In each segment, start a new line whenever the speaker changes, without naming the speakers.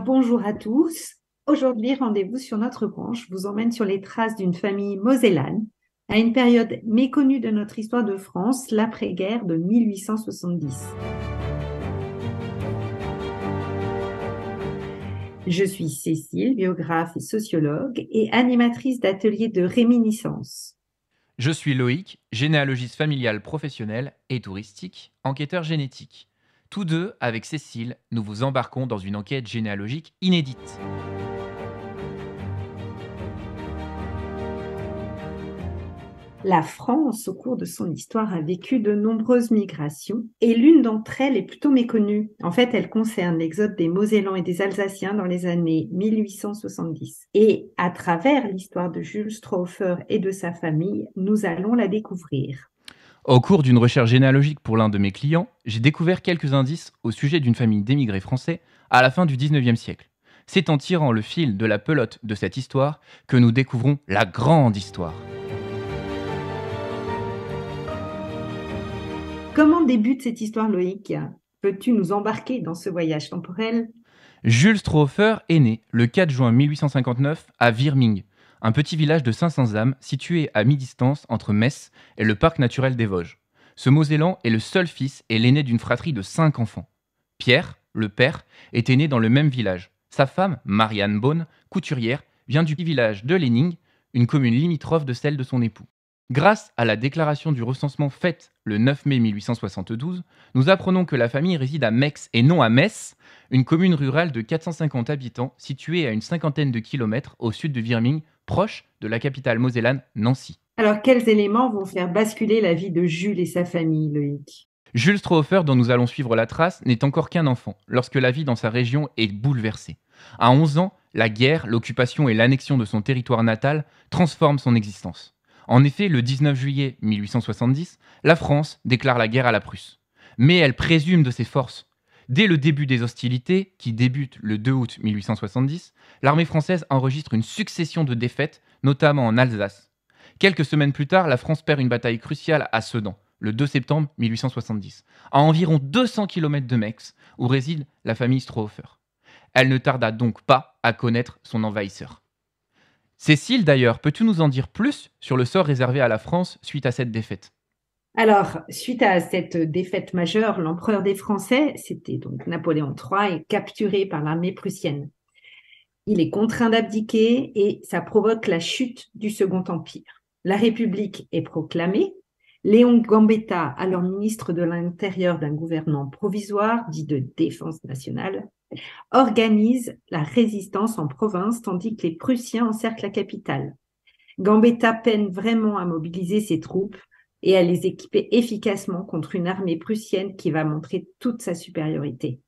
Bonjour à tous. Aujourd'hui, rendez-vous sur notre branche vous emmène sur les traces d'une famille mosellane à une période méconnue de notre histoire de France, l'après-guerre de 1870. Je suis Cécile, biographe et sociologue et animatrice d'ateliers de réminiscence.
Je suis Loïc, généalogiste familial professionnel et touristique, enquêteur génétique. Tous deux, avec Cécile, nous vous embarquons dans une enquête généalogique inédite.
La France, au cours de son histoire, a vécu de nombreuses migrations et l'une d'entre elles est plutôt méconnue. En fait, elle concerne l'exode des Mosellans et des Alsaciens dans les années 1870. Et à travers l'histoire de Jules Stropher et de sa famille, nous allons la découvrir.
Au cours d'une recherche généalogique pour l'un de mes clients, j'ai découvert quelques indices au sujet d'une famille d'émigrés français à la fin du 19e siècle. C'est en tirant le fil de la pelote de cette histoire que nous découvrons la grande histoire.
Comment débute cette histoire, Loïc? Peux-tu nous embarquer dans ce voyage temporel?
Jules Stropher est né le 4 juin 1859 à Virming, un petit village de 500 âmes situé à mi-distance entre Metz et le parc naturel des Vosges. Ce Mosellan est le seul fils et l'aîné d'une fratrie de 5 enfants. Pierre, le père, était né dans le même village. Sa femme, Marianne Beaune, couturière, vient du petit village de Lenning, une commune limitrophe de celle de son époux. Grâce à la déclaration du recensement faite le 9 mai 1872, nous apprenons que la famille réside à Mex et non à Metz, une commune rurale de 450 habitants située à une cinquantaine de kilomètres au sud de Virming, proche de la capitale mosellane Nancy.
Alors, quels éléments vont faire basculer la vie de Jules et sa famille, Loïc?
Jules Stropher, dont nous allons suivre la trace, n'est encore qu'un enfant lorsque la vie dans sa région est bouleversée. À 11 ans, la guerre, l'occupation et l'annexion de son territoire natal transforment son existence. En effet, le 19 juillet 1870, la France déclare la guerre à la Prusse. Mais elle présume de ses forces. Dès le début des hostilités, qui débutent le 2 août 1870, l'armée française enregistre une succession de défaites, notamment en Alsace. Quelques semaines plus tard, la France perd une bataille cruciale à Sedan, le 2 septembre 1870, à environ 200 km de Mex, où réside la famille Stropher. Elle ne tarda donc pas à connaître son envahisseur. Cécile, d'ailleurs, peux-tu nous en dire plus sur le sort réservé à la France suite à cette défaite?
Alors, suite à cette défaite majeure, l'empereur des Français, c'était donc Napoléon III, est capturé par l'armée prussienne. Il est contraint d'abdiquer et ça provoque la chute du Second Empire. La République est proclamée. Léon Gambetta, alors ministre de l'Intérieur d'un gouvernement provisoire, dit de défense nationale, organise la résistance en province tandis que les Prussiens encerclent la capitale. Gambetta peine vraiment à mobiliser ses troupes et à les équiper efficacement contre une armée prussienne qui va montrer toute sa supériorité.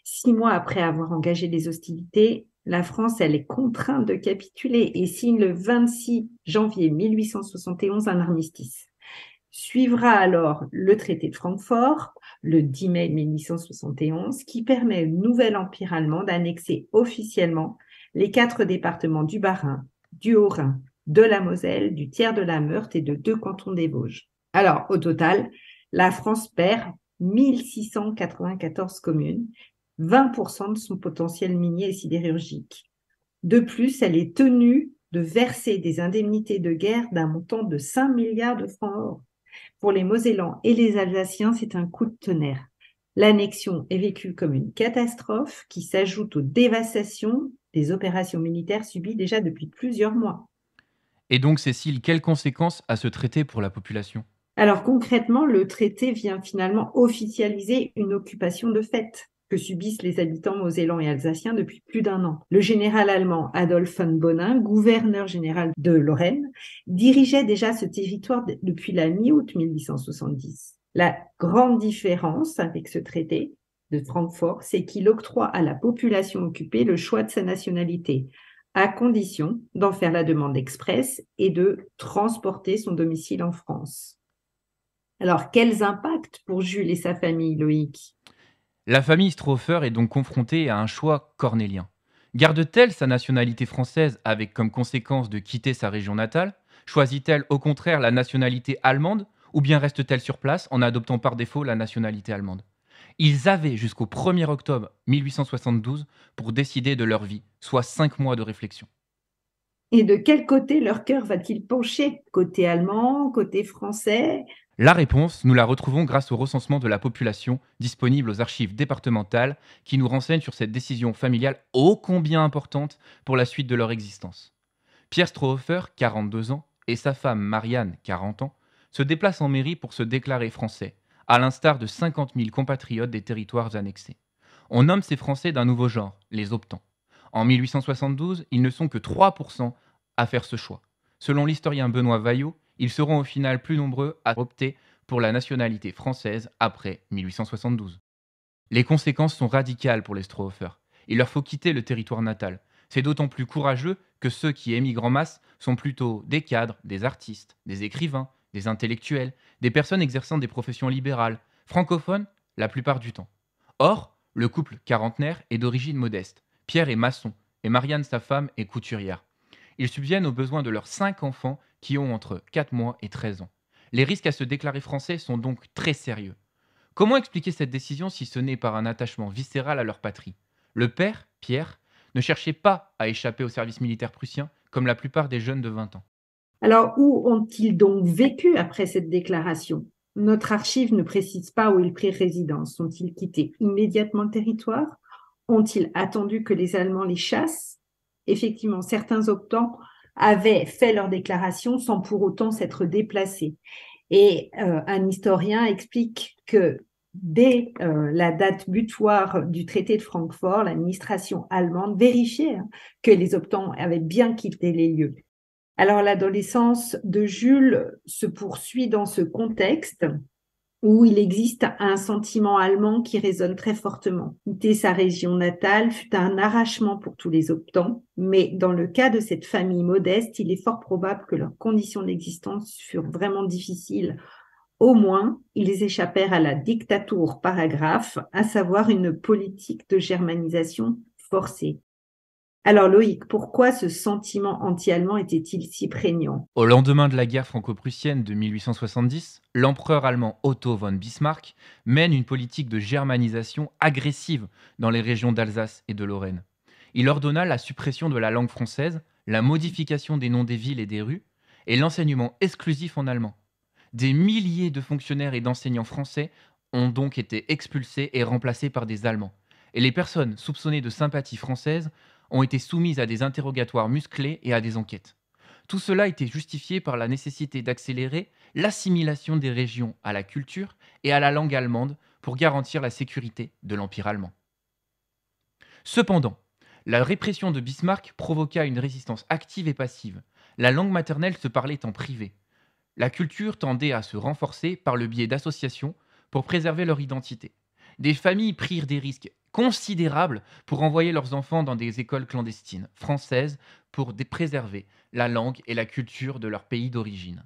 6 mois après avoir engagé les hostilités, la France, elle est contrainte de capituler et signe le 26 janvier 1871 un armistice. Suivra alors le traité de Francfort, le 10 mai 1871, qui permet au nouvel empire allemand d'annexer officiellement les 4 départements du Bas-Rhin, du Haut-Rhin, de la Moselle, du Tiers de la Meurthe et de 2 cantons des Vosges. Alors, au total, la France perd 1694 communes, 20% de son potentiel minier et sidérurgique. De plus, elle est tenue de verser des indemnités de guerre d'un montant de 5 milliards de francs or. Pour les Mosellans et les Alsaciens, c'est un coup de tonnerre. L'annexion est vécue comme une catastrophe qui s'ajoute aux dévastations des opérations militaires subies déjà depuis plusieurs mois.
Et donc, Cécile, quelles conséquences a ce traité pour la population?
Alors concrètement, le traité vient finalement officialiser une occupation de fait que subissent les habitants mosellans et alsaciens depuis plus d'un an. Le général allemand Adolph von Bonin, gouverneur général de Lorraine, dirigeait déjà ce territoire depuis la mi-août 1870. La grande différence avec ce traité de Francfort, c'est qu'il octroie à la population occupée le choix de sa nationalité, à condition d'en faire la demande express et de transporter son domicile en France. Alors, quels impacts pour Jules et sa famille, Loïc?
La famille Stropher est donc confrontée à un choix cornélien. Garde-t-elle sa nationalité française avec comme conséquence de quitter sa région natale? Choisit-elle au contraire la nationalité allemande? Ou bien reste-t-elle sur place en adoptant par défaut la nationalité allemande? Ils avaient jusqu'au 1er octobre 1872 pour décider de leur vie, soit 5 mois de réflexion.
Et de quel côté leur cœur va-t-il pencher? Côté allemand, côté français?
La réponse, nous la retrouvons grâce au recensement de la population disponible aux archives départementales qui nous renseigne sur cette décision familiale ô combien importante pour la suite de leur existence. Pierre Strohhofer, 42 ans, et sa femme Marianne, 40 ans, se déplacent en mairie pour se déclarer français, à l'instar de 50 000 compatriotes des territoires annexés. On nomme ces Français d'un nouveau genre, les optants. En 1872, ils ne sont que 3% à faire ce choix. Selon l'historien Benoît Vaillot, ils seront au final plus nombreux à opter pour la nationalité française après 1872. Les conséquences sont radicales pour les Strohhofer. Il leur faut quitter le territoire natal. C'est d'autant plus courageux que ceux qui émigrent en masse sont plutôt des cadres, des artistes, des écrivains, des intellectuels, des personnes exerçant des professions libérales, francophones la plupart du temps. Or, le couple quarantenaire est d'origine modeste. Pierre est maçon et Marianne, sa femme, est couturière. Ils subviennent aux besoins de leurs 5 enfants qui ont entre 4 mois et 13 ans. Les risques à se déclarer français sont donc très sérieux. Comment expliquer cette décision si ce n'est par un attachement viscéral à leur patrie? Le père, Pierre, ne cherchait pas à échapper au service militaire prussien comme la plupart des jeunes de 20 ans.
Alors, où ont-ils donc vécu après cette déclaration? Notre archive ne précise pas où ils prirent résidence. Ont-ils quitté immédiatement le territoire? Ont-ils attendu que les Allemands les chassent? Effectivement, certains optants avaient fait leur déclaration sans pour autant s'être déplacés. Et un historien explique que dès la date butoir du traité de Francfort, l'administration allemande vérifiait que les optants avaient bien quitté les lieux. Alors, l'adolescence de Jules se poursuit dans ce contexte où il existe un sentiment allemand qui résonne très fortement. Quitter sa région natale fut un arrachement pour tous les optants, mais dans le cas de cette famille modeste, il est fort probable que leurs conditions d'existence furent vraiment difficiles. Au moins, ils échappèrent à la dictature paragraphe, à savoir une politique de germanisation forcée. Alors Loïc, pourquoi ce sentiment anti-allemand était-il si prégnant?
Au lendemain de la guerre franco-prussienne de 1870, l'empereur allemand Otto von Bismarck mène une politique de germanisation agressive dans les régions d'Alsace et de Lorraine. Il ordonna la suppression de la langue française, la modification des noms des villes et des rues, et l'enseignement exclusif en allemand. Des milliers de fonctionnaires et d'enseignants français ont donc été expulsés et remplacés par des Allemands. Et les personnes soupçonnées de sympathie française ont été soumises à des interrogatoires musclés et à des enquêtes. Tout cela était justifié par la nécessité d'accélérer l'assimilation des régions à la culture et à la langue allemande pour garantir la sécurité de l'Empire allemand. Cependant, la répression de Bismarck provoqua une résistance active et passive. La langue maternelle se parlait en privé. La culture tendait à se renforcer par le biais d'associations pour préserver leur identité. Des familles prirent des risques considérables pour envoyer leurs enfants dans des écoles clandestines françaises pour préserver la langue et la culture de leur pays d'origine.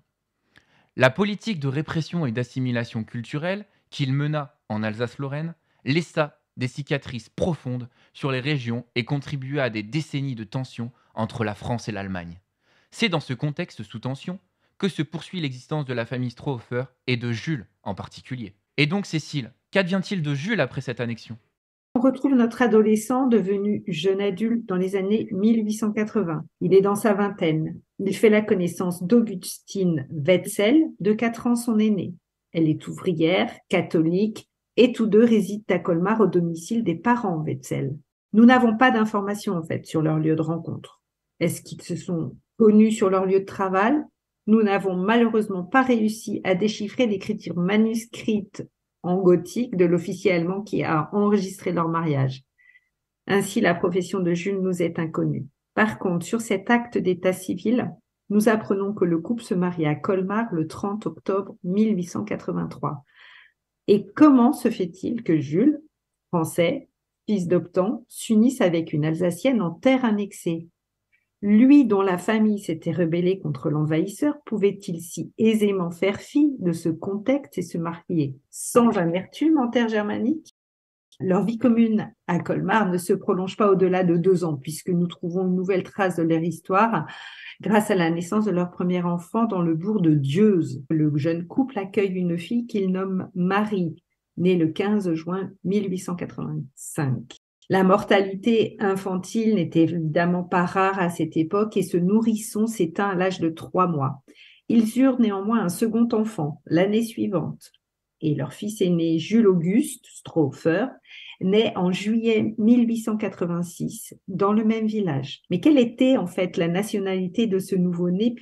La politique de répression et d'assimilation culturelle qu'il mena en Alsace-Lorraine laissa des cicatrices profondes sur les régions et contribua à des décennies de tensions entre la France et l'Allemagne. C'est dans ce contexte sous tension que se poursuit l'existence de la famille Strohhofer et de Jules en particulier. Et donc Cécile, qu'advient-il de Jules après cette annexion?
On retrouve notre adolescent devenu jeune adulte dans les années 1880. Il est dans sa vingtaine. Il fait la connaissance d'Augustine Wetzel, de 4 ans son aînée. Elle est ouvrière, catholique, et tous deux résident à Colmar au domicile des parents Wetzel. Nous n'avons pas d'informations en fait sur leur lieu de rencontre. Est-ce qu'ils se sont connus sur leur lieu de travail? Nous n'avons malheureusement pas réussi à déchiffrer l'écriture manuscrite en gothique de l'officier allemand qui a enregistré leur mariage. Ainsi, la profession de Jules nous est inconnue. Par contre, sur cet acte d'état civil, nous apprenons que le couple se marie à Colmar le 30 octobre 1883. Et comment se fait-il que Jules, français, fils d'optant, s'unisse avec une Alsacienne en terre annexée? Lui, dont la famille s'était rebellée contre l'envahisseur, pouvait-il si aisément faire fi de ce contexte et se marier sans amertume en terre germanique? Leur vie commune à Colmar ne se prolonge pas au-delà de 2 ans, puisque nous trouvons une nouvelle trace de leur histoire grâce à la naissance de leur premier enfant dans le bourg de Dieuze. Le jeune couple accueille une fille qu'il nomme Marie, né le 15 juin 1885. La mortalité infantile n'était évidemment pas rare à cette époque et ce nourrisson s'éteint à l'âge de 3 mois. Ils eurent néanmoins un second enfant l'année suivante et leur fils aîné Jules Auguste Stauffer naît en juillet 1886 dans le même village. Mais quelle était en fait la nationalité de ce nouveau-né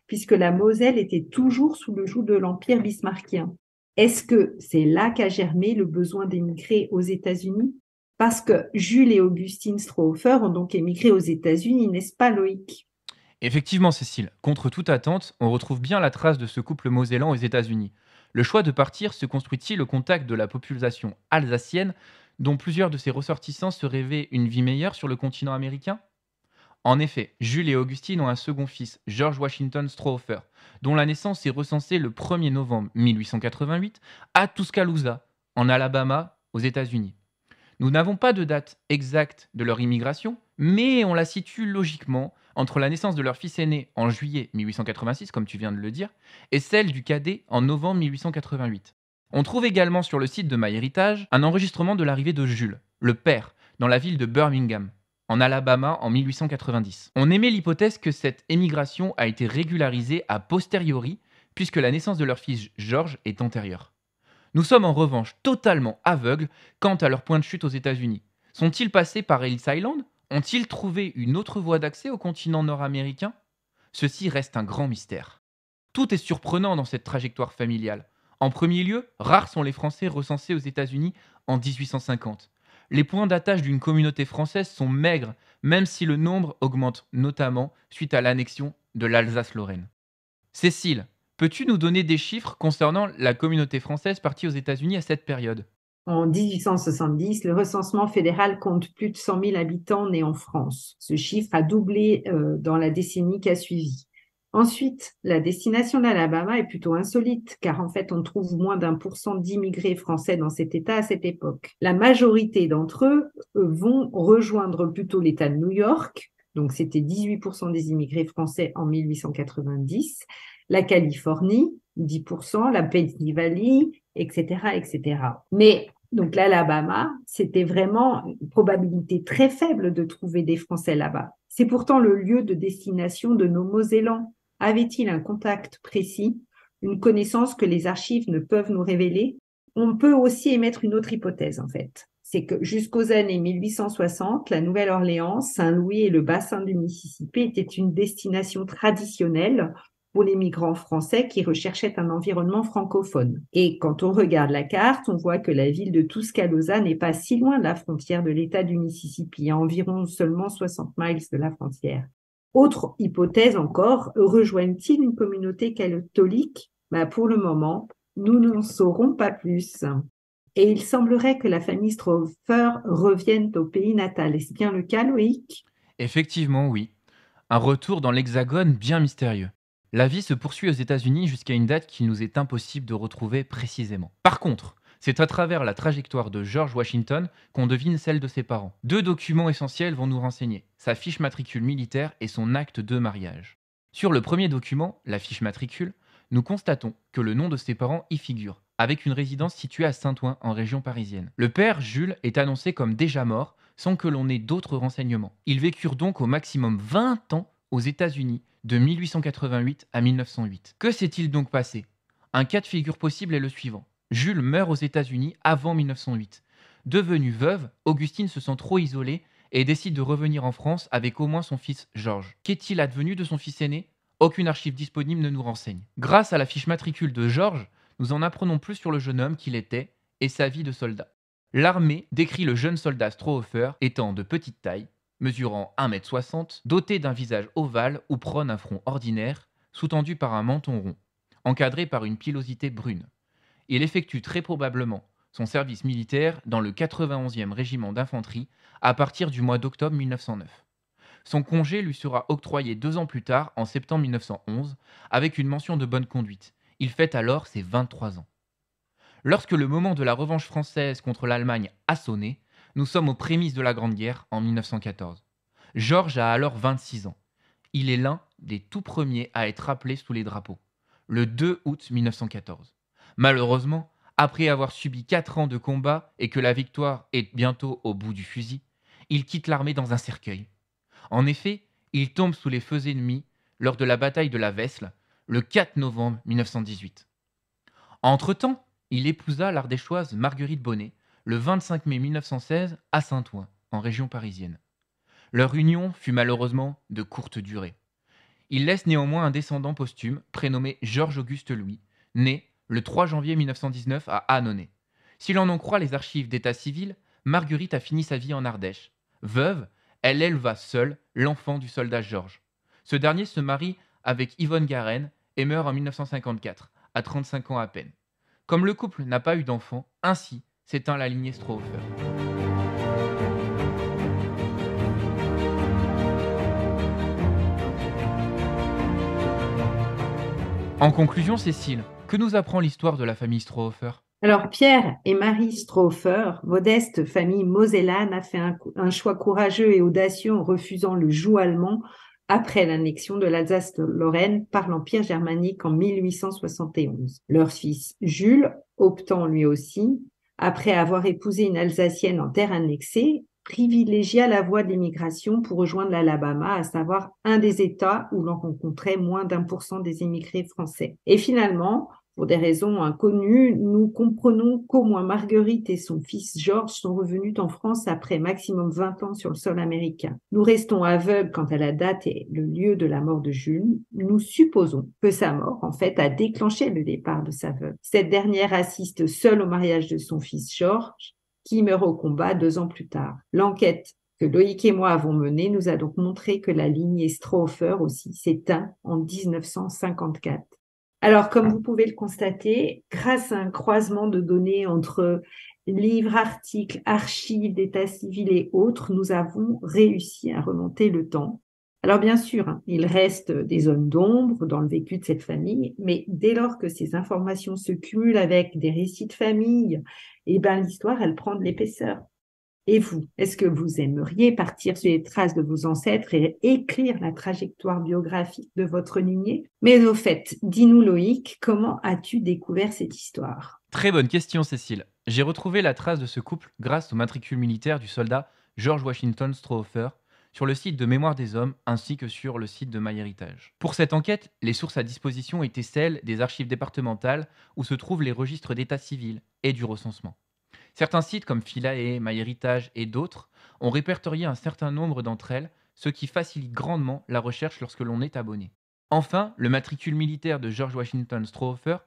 puisque la Moselle était toujours sous le joug de l'Empire bismarckien? Est-ce que c'est là qu'a germé le besoin d'émigrer aux États-Unis? Parce que Jules et Augustine Stauffer ont donc émigré aux États-Unis, n'est-ce pas Loïc?
Effectivement, Cécile, contre toute attente, on retrouve bien la trace de ce couple mosellan aux États-Unis. Le choix de partir se construit-il au contact de la population alsacienne, dont plusieurs de ses ressortissants se rêvaient une vie meilleure sur le continent américain? En effet, Jules et Augustine ont un second fils, George Washington Stauffer, dont la naissance est recensée le 1er novembre 1888 à Tuscaloosa, en Alabama, aux États-Unis. Nous n'avons pas de date exacte de leur immigration, mais on la situe logiquement entre la naissance de leur fils aîné en juillet 1886, comme tu viens de le dire, et celle du cadet en novembre 1888. On trouve également sur le site de MyHeritage un enregistrement de l'arrivée de Jules, le père, dans la ville de Birmingham, en Alabama en 1890. On émet l'hypothèse que cette émigration a été régularisée a posteriori, puisque la naissance de leur fils George est antérieure. Nous sommes en revanche totalement aveugles quant à leur point de chute aux États-Unis. Sont-ils passés par Ellis Island? Ont-ils trouvé une autre voie d'accès au continent nord-américain? Ceci reste un grand mystère. Tout est surprenant dans cette trajectoire familiale. En premier lieu, rares sont les Français recensés aux États-Unis en 1850. Les points d'attache d'une communauté française sont maigres, même si le nombre augmente notamment suite à l'annexion de l'Alsace-Lorraine. Cécile, peux-tu nous donner des chiffres concernant la communauté française partie aux États-Unis à cette période?
En 1870, le recensement fédéral compte plus de 100 000 habitants nés en France. Ce chiffre a doublé dans la décennie qui a suivi. Ensuite, la destination de l'Alabama est plutôt insolite, car en fait, on trouve moins d'1% d'immigrés français dans cet État à cette époque. La majorité d'entre eux vont rejoindre plutôt l'État de New York, donc c'était 18% des immigrés français en 1890, la Californie, 10%, la Pennsylvanie, etc., etc. Mais donc l'Alabama, c'était vraiment une probabilité très faible de trouver des Français là-bas. C'est pourtant le lieu de destination de nos Mosellans. Avait-il un contact précis, une connaissance que les archives ne peuvent nous révéler? On peut aussi émettre une autre hypothèse, en fait. C'est que jusqu'aux années 1860, la Nouvelle-Orléans, Saint-Louis et le bassin du Mississippi étaient une destination traditionnelle pour les migrants français qui recherchaient un environnement francophone. Et quand on regarde la carte, on voit que la ville de Tuscaloosa n'est pas si loin de la frontière de l'État du Mississippi, à environ seulement 60 miles de la frontière. Autre hypothèse encore, rejoignent-ils une communauté catholique? Pour le moment, nous n'en saurons pas plus. Et il semblerait que la famille Stauffer revienne au pays natal. Est-ce bien le cas, Loïc?
Effectivement, oui. Un retour dans l'Hexagone bien mystérieux. La vie se poursuit aux États-Unis jusqu'à une date qu'il nous est impossible de retrouver précisément. Par contre, c'est à travers la trajectoire de George Washington qu'on devine celle de ses parents. Deux documents essentiels vont nous renseigner, sa fiche matricule militaire et son acte de mariage. Sur le premier document, la fiche matricule, nous constatons que le nom de ses parents y figure, avec une résidence située à Saint-Ouen, en région parisienne. Le père, Jules, est annoncé comme déjà mort, sans que l'on ait d'autres renseignements. Ils vécurent donc au maximum 20 ans aux États-Unis, de 1888 à 1908. Que s'est-il donc passé? Un cas de figure possible est le suivant. Jules meurt aux États-Unis avant 1908. Devenue veuve, Augustine se sent trop isolée et décide de revenir en France avec au moins son fils Georges. Qu'est-il advenu de son fils aîné? Aucune archive disponible ne nous renseigne. Grâce à la fiche matricule de Georges, nous en apprenons plus sur le jeune homme qu'il était et sa vie de soldat. L'armée décrit le jeune soldat Stauffer étant de petite taille, mesurant 1,60 m, doté d'un visage ovale où prône un front ordinaire, sous-tendu par un menton rond, encadré par une pilosité brune. Il effectue très probablement son service militaire dans le 91e régiment d'infanterie à partir du mois d'octobre 1909. Son congé lui sera octroyé 2 ans plus tard, en septembre 1911, avec une mention de bonne conduite. Il fête alors ses 23 ans. Lorsque le moment de la revanche française contre l'Allemagne a sonné, nous sommes aux prémices de la Grande Guerre en 1914. Georges a alors 26 ans. Il est l'un des tout premiers à être appelé sous les drapeaux, le 2 août 1914. Malheureusement, Après avoir subi 4 ans de combat et que la victoire est bientôt au bout du fusil, il quitte l'armée dans un cercueil. En effet, il tombe sous les feux ennemis lors de la bataille de la Vesle, le 4 novembre 1918. Entre-temps, il épousa l'ardéchoise Marguerite Bonnet le 25 mai 1916 à Saint-Ouen, en région parisienne. Leur union fut malheureusement de courte durée. Il laisse néanmoins un descendant posthume prénommé Georges-Auguste Louis, né le 3 janvier 1919 à Annonay. Si l'on en croit les archives d'état civil, Marguerite a fini sa vie en Ardèche. Veuve, elle éleva seule l'enfant du soldat Georges. Ce dernier se marie avec Yvonne Garenne et meurt en 1954, à 35 ans à peine. Comme le couple n'a pas eu d'enfant, ainsi s'éteint la lignée Strohhofer. En conclusion, Cécile, que nous apprend l'histoire de la famille Strohhofer?
Alors, Pierre et Marie Strohhofer, modeste famille mosellane, a fait un choix courageux et audacieux en refusant le joug allemand après l'annexion de l'Alsace-Lorraine par l'Empire germanique en 1871. Leur fils Jules, optant lui aussi, après avoir épousé une Alsacienne en terre annexée, privilégia la voie de l'immigration pour rejoindre l'Alabama, à savoir un des États où l'on rencontrait moins d'1% des immigrés français. Et finalement, pour des raisons inconnues, nous comprenons qu'au moins Marguerite et son fils Georges sont revenus en France après maximum 20 ans sur le sol américain. Nous restons aveugles quant à la date et le lieu de la mort de Jules. Nous supposons que sa mort, en fait, a déclenché le départ de sa veuve. Cette dernière assiste seule au mariage de son fils Georges, qui meurt au combat 2 ans plus tard. L'enquête que Loïc et moi avons menée nous a donc montré que la lignée Strohhofer aussi s'éteint en 1954. Alors, comme vous pouvez le constater, grâce à un croisement de données entre livres, articles, archives d'état civil et autres, nous avons réussi à remonter le temps. Alors, bien sûr, il reste des zones d'ombre dans le vécu de cette famille, mais dès lors que ces informations se cumulent avec des récits de famille, l'histoire, elle prend de l'épaisseur. Et vous, est-ce que vous aimeriez partir sur les traces de vos ancêtres et écrire la trajectoire biographique de votre lignée? Mais au fait, dis-nous Loïc, comment as-tu découvert cette histoire?
Très bonne question, Cécile. J'ai retrouvé la trace de ce couple grâce au matricule militaire du soldat George Washington Strohhofer sur le site de Mémoire des Hommes ainsi que sur le site de MyHéritage. Pour cette enquête, les sources à disposition étaient celles des archives départementales où se trouvent les registres d'état civil et du recensement. Certains sites comme Philae, MyHéritage et d'autres ont répertorié un certain nombre d'entre elles, ce qui facilite grandement la recherche lorsque l'on est abonné. Enfin, le matricule militaire de George Washington Strohhofer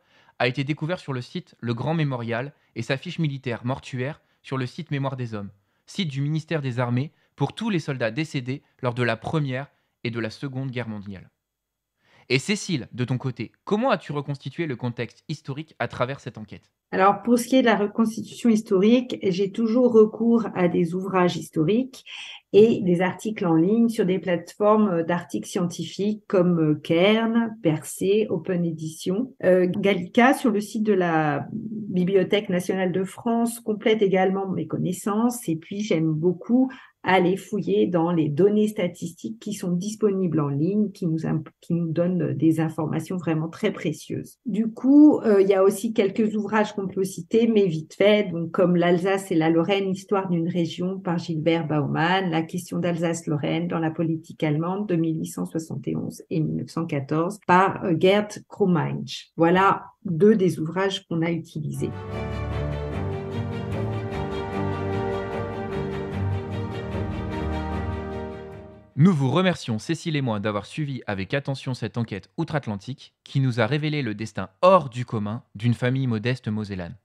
a été découvert sur le site Le Grand Mémorial et sa fiche militaire mortuaire sur le site Mémoire des Hommes, site du ministère des Armées pour tous les soldats décédés lors de la Première et de la Seconde Guerre mondiale. Et Cécile, de ton côté, comment as-tu reconstitué le contexte historique à travers cette enquête?
Alors, pour ce qui est de la reconstitution historique, j'ai toujours recours à des ouvrages historiques et des articles en ligne sur des plateformes d'articles scientifiques comme Cairn, Percé, Open Edition. Gallica, sur le site de la Bibliothèque nationale de France, complète également mes connaissances. Et puis, j'aime beaucoup aller fouiller dans les données statistiques qui sont disponibles en ligne, qui nous donnent des informations vraiment très précieuses. Du coup, il y a aussi quelques ouvrages qu'on peut citer, mais vite fait, donc comme l'Alsace et la Lorraine, histoire d'une région par Gilbert Baumann, la question d'Alsace-Lorraine dans la politique allemande de 1871 et 1914 par Gerd Krummeinsch. Voilà 2 des ouvrages qu'on a utilisés.
Nous vous remercions, Cécile et moi, d'avoir suivi avec attention cette enquête outre-Atlantique qui nous a révélé le destin hors du commun d'une famille modeste mosellane.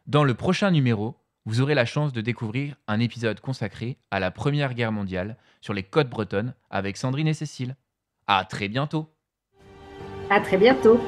Dans le prochain numéro, vous aurez la chance de découvrir un épisode consacré à la Première Guerre mondiale sur les côtes bretonnes avec Sandrine et Cécile. À très bientôt!
À très bientôt!